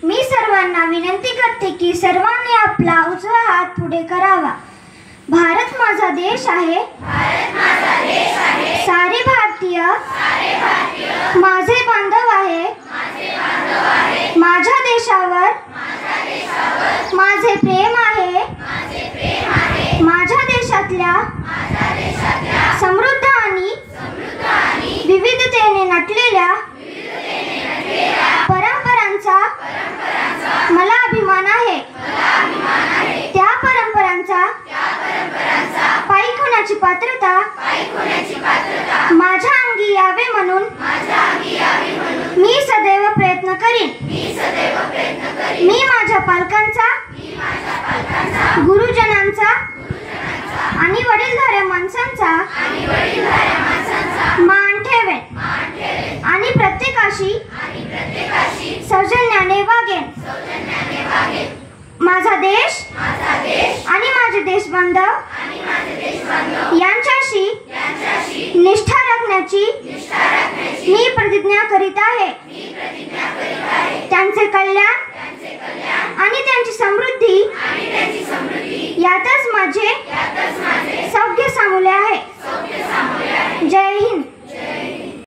मी सर्वांना विनंती करते की सर्वांनी आपला उजवा हात पुढे करावा. भारत माझा देश आहे. सारे भारतीय माझे बांधव आहे. माझ्या देशावर माझे प्रेम आहे. माझ्या देशातल्या समृद्ध आणि विविधतेने नटलेल्या परंपरांचा मला अभिमान आहे. त्या परंपरांचा पायी होण्याची पात्रता माझ्या अंगी यावे म्हणून मी सदैव प्रयत्न करीन. मी माझ्या पालकांचा, गुरुजनांचा आणि वडीलधाऱ्या माणसांचा मान ठेवेन आणि प्रत्येकाशी सौजन्याने वागेन. माझा देश आणि माझे देशबांधव यांच्याशी निष्ठा राखण्याची मी प्रतिज्ञा करीत आहे. त्यांचे कल्याण आणि त्यांची समृद्धी यातच माझे